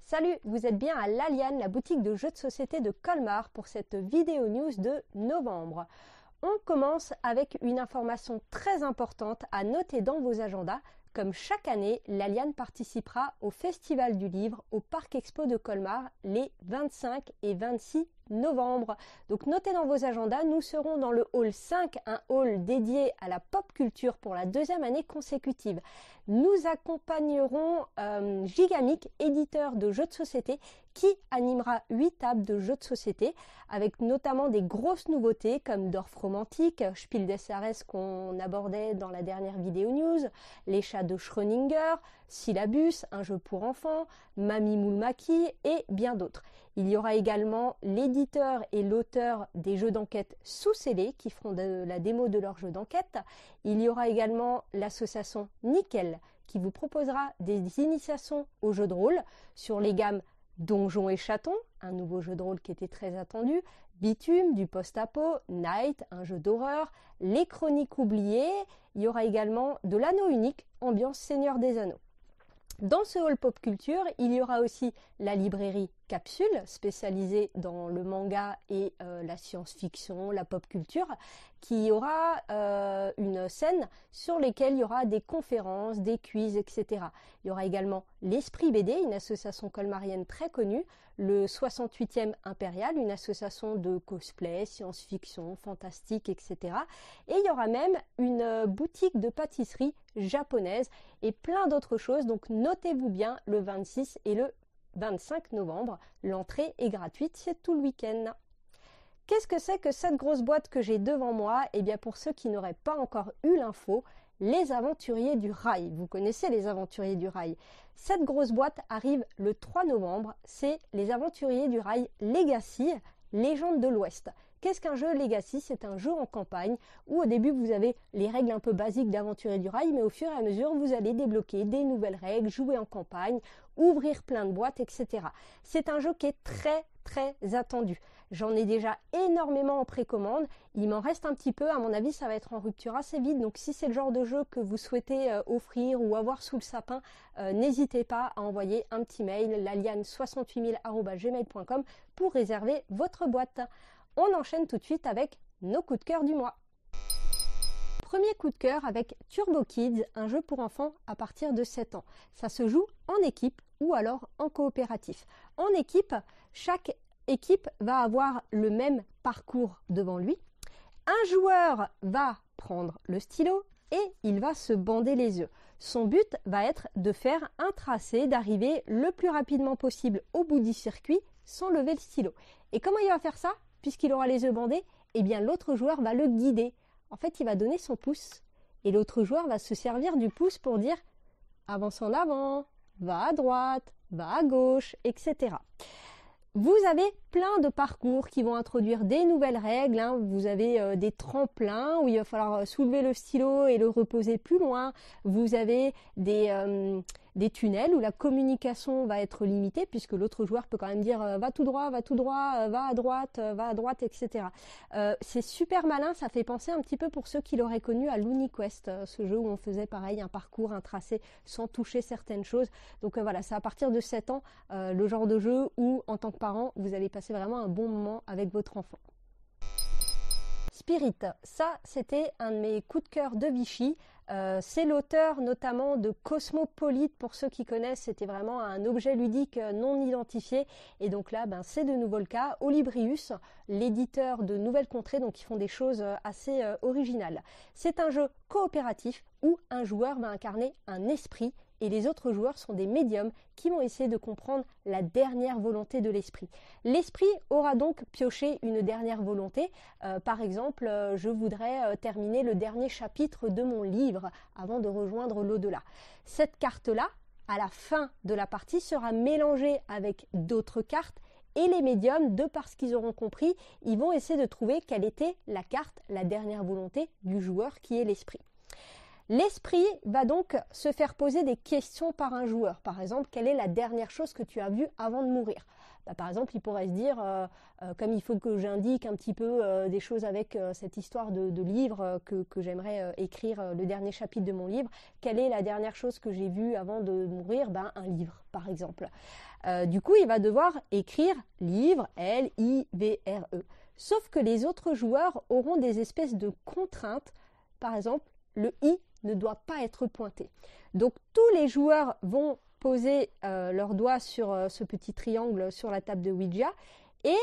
Salut, vous êtes bien à l'Aliane, la boutique de jeux de société de Colmar pour cette vidéo news de novembre. On commence avec une information très importante à noter dans vos agendas. Comme chaque année, l'Aliane participera au Festival du Livre au Parc Expo de Colmar les 25 et 26 novembre. Donc notez dans vos agendas, nous serons dans le hall 5, un hall dédié à la pop culture pour la deuxième année consécutive. Nous accompagnerons Gigamic, éditeur de jeux de société, qui animera 8 tables de jeux de société, avec notamment des grosses nouveautés comme Dorf Romantique, Spiel des Jahres qu'on abordait dans la dernière vidéo news, Les chats de Schrödinger, Syllabus, un jeu pour enfants, Mamie Moule Maquis et bien d'autres. Il y aura également l'éditeur et l'auteur des jeux d'enquête sous scellés qui feront de la démo de leurs jeux d'enquête. Il y aura également l'association Nickel qui vous proposera des initiations aux jeux de rôle sur les gammes Donjons et Chatons, un nouveau jeu de rôle qui était très attendu, Bitume, du post-apo, Night, un jeu d'horreur, Les Chroniques oubliées. Il y aura également de l'anneau unique, ambiance Seigneur des Anneaux. Dans ce hall pop culture, il y aura aussi la librairie Capsule, spécialisée dans le manga et la science-fiction, la pop culture, qui aura une scène sur laquelle il y aura des conférences, des quiz, etc. Il y aura également l'Esprit BD, une association colmarienne très connue, le 68e Impérial, une association de cosplay, science-fiction, fantastique, etc. Et il y aura même une boutique de pâtisserie japonaise et plein d'autres choses. Donc notez-vous bien le 26 et le 25 novembre. L'entrée est gratuite, c'est tout le week-end. Qu'est-ce que c'est que cette grosse boîte que j'ai devant moi? Eh bien, pour ceux qui n'auraient pas encore eu l'info, les Aventuriers du Rail. Vous connaissez les Aventuriers du Rail. Cette grosse boîte arrive le 3 novembre. C'est les Aventuriers du Rail Legacy, Légende de l'Ouest. Qu'est-ce qu'un jeu Legacy? C'est un jeu en campagne où au début vous avez les règles un peu basiques d'Aventuriers du Rail, mais au fur et à mesure vous allez débloquer des nouvelles règles, jouer en campagne, ouvrir plein de boîtes, etc. C'est un jeu qui est très attendu. J'en ai déjà énormément en précommande. Il m'en reste un petit peu. À mon avis, ça va être en rupture assez vite. Donc, si c'est le genre de jeu que vous souhaitez offrir ou avoir sous le sapin, n'hésitez pas à envoyer un petit mail, laliane68000@gmail.com pour réserver votre boîte. On enchaîne tout de suite avec nos coups de cœur du mois. Premier coup de cœur avec Turbo Kids, un jeu pour enfants à partir de 7 ans. Ça se joue en équipe ou alors en coopératif. En équipe, chaque équipe va avoir le même parcours devant lui. Un joueur va prendre le stylo et il va se bander les yeux. Son but va être de faire un tracé, d'arriver le plus rapidement possible au bout du circuit sans lever le stylo. Et comment il va faire ça? Puisqu'il aura les yeux bandés, eh bien l'autre joueur va le guider. En fait, il va donner son pouce et l'autre joueur va se servir du pouce pour dire « avance en avant », va à droite, va à gauche, etc. Vous avez plein de parcours qui vont introduire des nouvelles règles. Vous avez des tremplins où il va falloir soulever le stylo et le reposer plus loin. Vous avez des tunnels où la communication va être limitée puisque l'autre joueur peut quand même dire va tout droit, va à droite, etc. C'est super malin, ça fait penser un petit peu pour ceux qui l'auraient connu à Looney Quest, ce jeu où on faisait pareil un parcours, un tracé sans toucher certaines choses. Donc voilà, c'est à partir de 7 ans le genre de jeu où en tant que parent, vous allez passer vraiment un bon moment avec votre enfant. Spirit, ça c'était un de mes coups de cœur de Vichy. C'est l'auteur notamment de Cosmopolite, pour ceux qui connaissent, c'était vraiment un objet ludique non identifié et donc là c'est de nouveau le cas. Olibrius, l'éditeur de Nouvelles Contrées, donc ils font des choses assez originales. C'est un jeu coopératif où un joueur va incarner un esprit et les autres joueurs sont des médiums qui vont essayer de comprendre la dernière volonté de l'esprit. L'esprit aura donc pioché une dernière volonté. Par exemple, je voudrais terminer le dernier chapitre de mon livre avant de rejoindre l'au-delà. Cette carte-là, à la fin de la partie, sera mélangée avec d'autres cartes et les médiums, de par ce qu'ils auront compris, ils vont essayer de trouver quelle était la carte, la dernière volonté du joueur qui est l'esprit. L'esprit va donc se faire poser des questions par un joueur. Par exemple, quelle est la dernière chose que tu as vue avant de mourir? Par exemple, il pourrait se dire, comme il faut que j'indique un petit peu des choses avec cette histoire de livre que j'aimerais écrire, le dernier chapitre de mon livre, quelle est la dernière chose que j'ai vue avant de mourir? Un livre, par exemple. Du coup, il va devoir écrire livre, L-I-V-R-E. Sauf que les autres joueurs auront des espèces de contraintes. Par exemple, le I ne doit pas être pointé. Donc, tous les joueurs vont poser leurs doigts sur ce petit triangle sur la table de Ouija et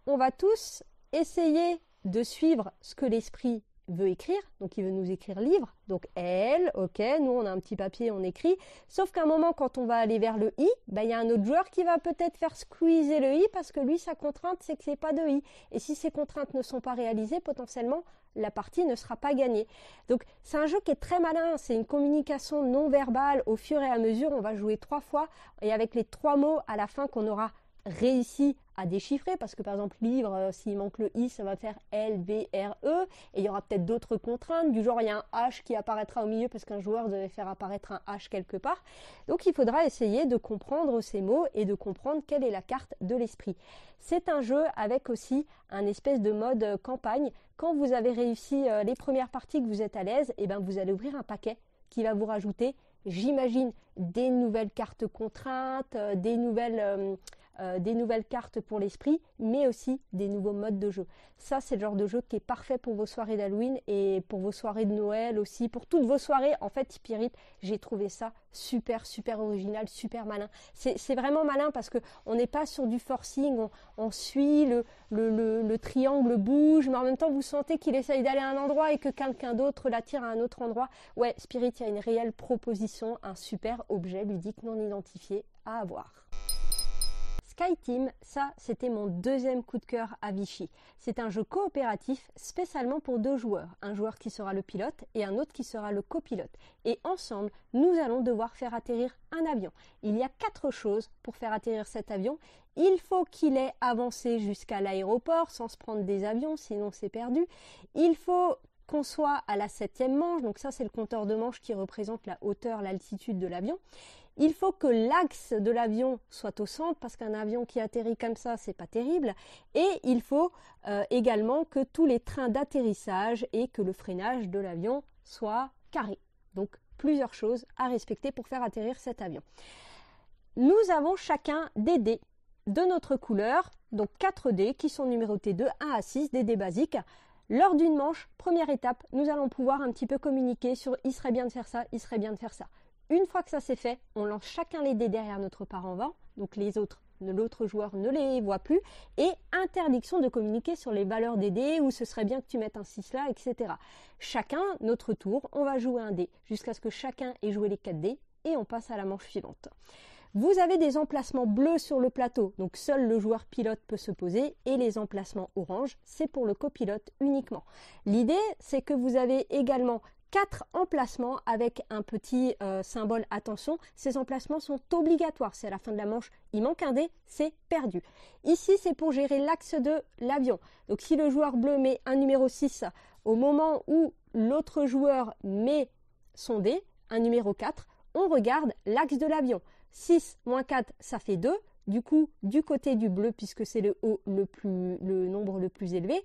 on va tous essayer de suivre ce que l'esprit veut écrire. Donc, il veut nous écrire livre. Donc, L, ok, nous, on a un petit papier, on écrit. Sauf qu'à un moment, quand on va aller vers le I, il y a un autre joueur qui va peut-être faire squeezer le I parce que lui, sa contrainte, c'est que c'est pas de I. Et si ces contraintes ne sont pas réalisées, potentiellement, la partie ne sera pas gagnée. Donc, c'est un jeu qui est très malin. C'est une communication non verbale. Au fur et à mesure, on va jouer 3 fois. Et avec les 3 mots à la fin qu'on aura réussi à déchiffrer, parce que par exemple livre, s'il manque le I, ça va faire L-V-R-E, et il y aura peut-être d'autres contraintes, du genre il y a un H qui apparaîtra au milieu parce qu'un joueur devait faire apparaître un H quelque part. Donc il faudra essayer de comprendre ces mots et de comprendre quelle est la carte de l'esprit. C'est un jeu avec aussi un espèce de mode campagne. Quand vous avez réussi les premières parties, que vous êtes à l'aise, et vous allez ouvrir un paquet qui va vous rajouter, j'imagine, des nouvelles cartes contraintes, des nouvelles cartes pour l'esprit, mais aussi des nouveaux modes de jeu. Ça, c'est le genre de jeu qui est parfait pour vos soirées d'Halloween et pour vos soirées de Noël aussi, pour toutes vos soirées. En fait, Spirit, j'ai trouvé ça super original, super malin. C'est vraiment malin parce qu'on n'est pas sur du forcing, on suit, le triangle bouge, mais en même temps, vous sentez qu'il essaye d'aller à un endroit et que quelqu'un d'autre l'attire à un autre endroit. Ouais, Spirit, il y a une réelle proposition, un super objet ludique non identifié à avoir. SkyTeam, ça c'était mon deuxième coup de cœur à Vichy. C'est un jeu coopératif spécialement pour 2 joueurs. Un joueur qui sera le pilote et un autre qui sera le copilote. Et ensemble, nous allons devoir faire atterrir un avion. Il y a 4 choses pour faire atterrir cet avion. Il faut qu'il ait avancé jusqu'à l'aéroport sans se prendre des avions, sinon c'est perdu. Il faut qu'on soit à la 7e manche, donc ça c'est le compteur de manches qui représente la hauteur, l'altitude de l'avion. Il faut que l'axe de l'avion soit au centre parce qu'un avion qui atterrit comme ça, c'est pas terrible. Et il faut également que tous les trains d'atterrissage et que le freinage de l'avion soit carré. Donc plusieurs choses à respecter pour faire atterrir cet avion. Nous avons chacun des dés de notre couleur, donc 4 dés qui sont numérotés de 1 à 6, des dés basiques. Lors d'une manche, première étape, nous allons pouvoir un petit peu communiquer sur « il serait bien de faire ça, il serait bien de faire ça ». Une fois que ça c'est fait, on lance chacun les dés derrière notre paravent, donc l'autre joueur ne les voit plus, et interdiction de communiquer sur les valeurs des dés, ou ce serait bien que tu mettes un 6 là, etc. Chacun, notre tour, on va jouer un dé, jusqu'à ce que chacun ait joué les 4 dés, et on passe à la manche suivante. Vous avez des emplacements bleus sur le plateau, donc seul le joueur pilote peut se poser, et les emplacements orange, c'est pour le copilote uniquement. L'idée, c'est que vous avez également 4 emplacements avec un petit symbole attention. Ces emplacements sont obligatoires. C'est à la fin de la manche, il manque un dé, c'est perdu. Ici, c'est pour gérer l'axe de l'avion. Donc si le joueur bleu met un numéro 6, au moment où l'autre joueur met son dé, un numéro 4, on regarde l'axe de l'avion. 6 moins 4, ça fait 2. Du coup, du côté du bleu, puisque c'est le nombre le plus élevé,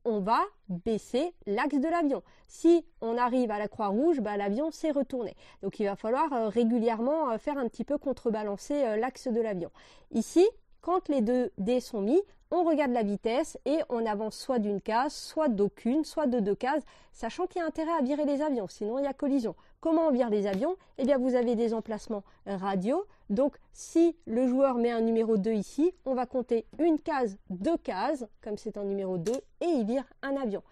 on va baisser l'axe de l'avion. Si on arrive à la croix rouge, l'avion s'est retourné. Donc il va falloir régulièrement faire un petit peu contrebalancer l'axe de l'avion. Ici, quand les 2 dés sont mis, on regarde la vitesse et on avance soit d'une case, soit d'aucune, soit de 2 cases, sachant qu'il y a intérêt à virer les avions, sinon il y a collision. Comment on vire les avions? Eh bien, vous avez des emplacements radio. Donc, si le joueur met un numéro 2 ici, on va compter une case, 2 cases, comme c'est un numéro 2, et il vire un avion.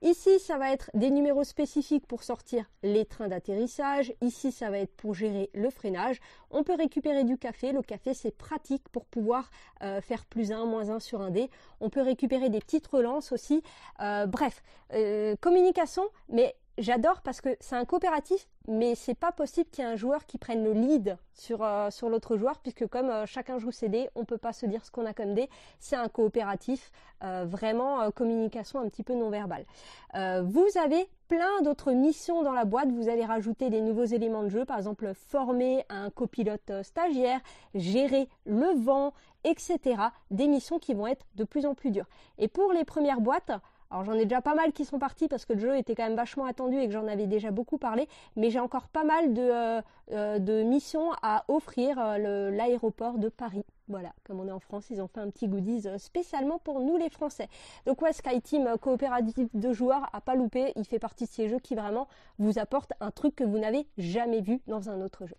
Ici, ça va être des numéros spécifiques pour sortir les trains d'atterrissage. Ici, ça va être pour gérer le freinage. On peut récupérer du café. Le café, c'est pratique pour pouvoir faire +1, -1 sur un dé. On peut récupérer des petites relances aussi. Bref, communication, mais j'adore parce que c'est un coopératif, mais c'est pas possible qu'il y ait un joueur qui prenne le lead sur l'autre joueur, puisque comme chacun joue ses dés, on peut pas se dire ce qu'on a comme dés. C'est un coopératif, vraiment communication un petit peu non verbale. Vous avez plein d'autres missions dans la boîte. Vous allez rajouter des nouveaux éléments de jeu, par exemple former un copilote stagiaire, gérer le vent, etc. Des missions qui vont être de plus en plus dures. Et pour les premières boîtes, alors j'en ai déjà pas mal qui sont partis parce que le jeu était quand même vachement attendu et que j'en avais déjà beaucoup parlé, mais j'ai encore pas mal de missions à offrir l'aéroport de Paris. Voilà, comme on est en France, ils ont fait un petit goodies spécialement pour nous les Français. Donc ouais, SkyTeam coopératif de joueurs, à pas louper, il fait partie de ces jeux qui vraiment vous apportent un truc que vous n'avez jamais vu dans un autre jeu.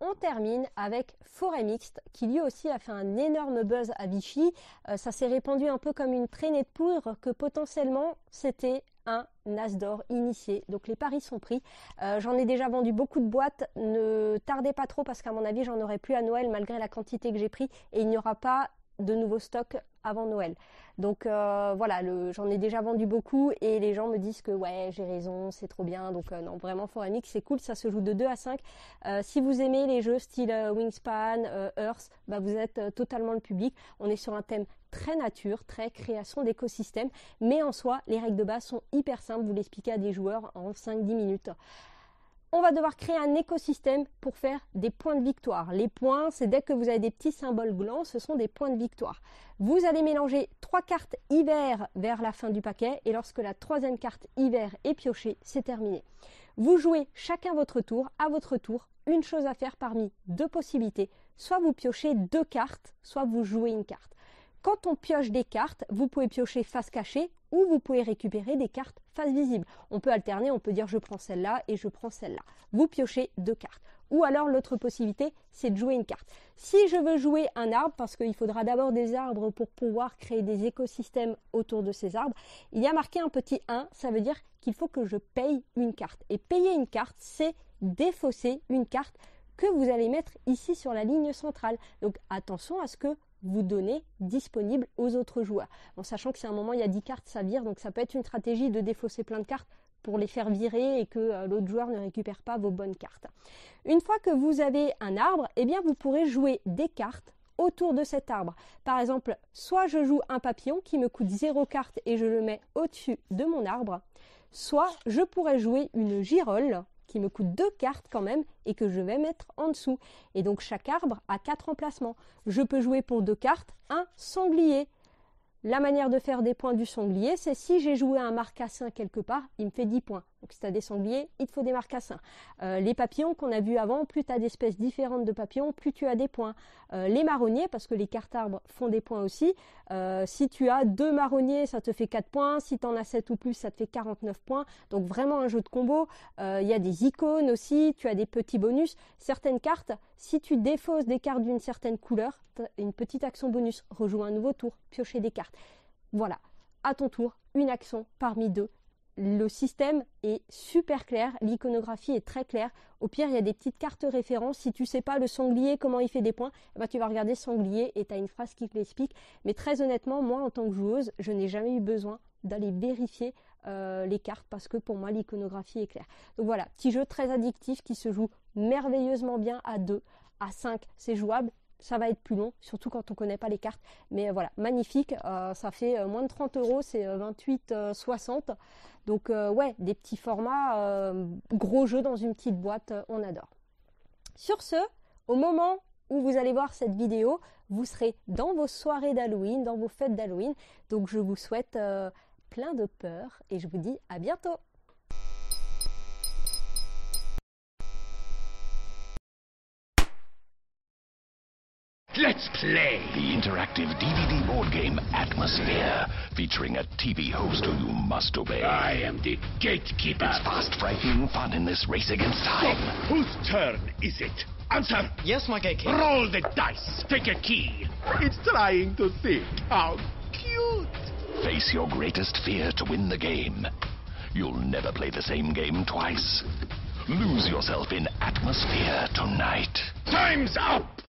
On termine avec Forêt Mixte, qui lui aussi a fait un énorme buzz à Vichy. Ça s'est répandu un peu comme une traînée de poudre que potentiellement c'était un as d'or initié. Donc les paris sont pris. J'en ai déjà vendu beaucoup de boîtes. Ne tardez pas trop parce qu'à mon avis, j'en aurai plus à Noël malgré la quantité que j'ai pris. Et il n'y aura pas de nouveaux stocks avant Noël. Donc voilà, j'en ai déjà vendu beaucoup et les gens me disent que ouais, j'ai raison, c'est trop bien. Donc non, vraiment Forêt Mixte, c'est cool, ça se joue de 2 à 5. Si vous aimez les jeux style Wingspan, Earth, bah, vous êtes totalement le public. On est sur un thème très nature, très création d'écosystème, mais en soi, les règles de base sont hyper simples. Vous l'expliquez à des joueurs en 5-10 minutes. On va devoir créer un écosystème pour faire des points de victoire. Les points, c'est dès que vous avez des petits symboles blancs, ce sont des points de victoire. Vous allez mélanger 3 cartes hiver vers la fin du paquet et lorsque la 3e carte hiver est piochée, c'est terminé. Vous jouez chacun votre tour, à votre tour, une chose à faire parmi 2 possibilités. Soit vous piochez 2 cartes, soit vous jouez une carte. Quand on pioche des cartes, vous pouvez piocher face cachée ou vous pouvez récupérer des cartes face visible. On peut alterner, on peut dire je prends celle-là et je prends celle-là. Vous piochez 2 cartes. Ou alors l'autre possibilité, c'est de jouer une carte. Si je veux jouer un arbre, parce qu'il faudra d'abord des arbres pour pouvoir créer des écosystèmes autour de ces arbres, il y a marqué un petit 1, ça veut dire qu'il faut que je paye une carte. Et payer une carte, c'est défausser une carte que vous allez mettre ici sur la ligne centrale. Donc attention à ce que vous donnez disponible aux autres joueurs. En sachant que si à un moment il y a 10 cartes, ça vire, donc ça peut être une stratégie de défausser plein de cartes pour les faire virer et que l'autre joueur ne récupère pas vos bonnes cartes. Une fois que vous avez un arbre, eh bien vous pourrez jouer des cartes autour de cet arbre. Par exemple, soit je joue un papillon qui me coûte 0 carte et je le mets au-dessus de mon arbre, soit je pourrais jouer une girole qui me coûte 2 cartes quand même et que je vais mettre en dessous. Et donc chaque arbre a 4 emplacements. Je peux jouer pour 2 cartes un sanglier. La manière de faire des points du sanglier, c'est si j'ai joué un marcassin quelque part, il me fait 10 points. Donc si tu as des sangliers, il te faut des marcassins. Les papillons qu'on a vus avant, plus tu as d'espèces différentes de papillons, plus tu as des points. Les marronniers, parce que les cartes arbres font des points aussi. Si tu as 2 marronniers, ça te fait 4 points. Si tu en as 7 ou plus, ça te fait 49 points. Donc vraiment un jeu de combo. Il y a des icônes aussi, tu as des petits bonus. Certaines cartes, si tu défausses des cartes d'une certaine couleur, tu as une petite action bonus. Rejoue un nouveau tour, piocher des cartes. Voilà, à ton tour, une action parmi 2. Le système est super clair, l'iconographie est très claire. Au pire, il y a des petites cartes références. Si tu ne sais pas le sanglier, comment il fait des points, eh ben, tu vas regarder sanglier et tu as une phrase qui te l'explique. Mais très honnêtement, moi, en tant que joueuse, je n'ai jamais eu besoin d'aller vérifier les cartes parce que pour moi, l'iconographie est claire. Donc voilà, petit jeu très addictif qui se joue merveilleusement bien à 2, à 5, c'est jouable. Ça va être plus long, surtout quand on ne connaît pas les cartes. Mais voilà, magnifique. Ça fait moins de 30 €, c'est 28,60 €. Donc ouais, des petits formats, gros jeux dans une petite boîte, on adore. Sur ce, au moment où vous allez voir cette vidéo, vous serez dans vos soirées d'Halloween, dans vos fêtes d'Halloween. Donc je vous souhaite plein de peur et je vous dis à bientôt. Let's play! The interactive DVD board game Atmosphere, featuring a TV host who you must obey. I am the gatekeeper. It's fast, frightening fun in this race against time. Whose turn is it? Answer! Yes, my gatekeeper. Roll the dice. Take a key. It's trying to think. How cute! Face your greatest fear to win the game. You'll never play the same game twice. Lose yourself in Atmosphere tonight. Time's up!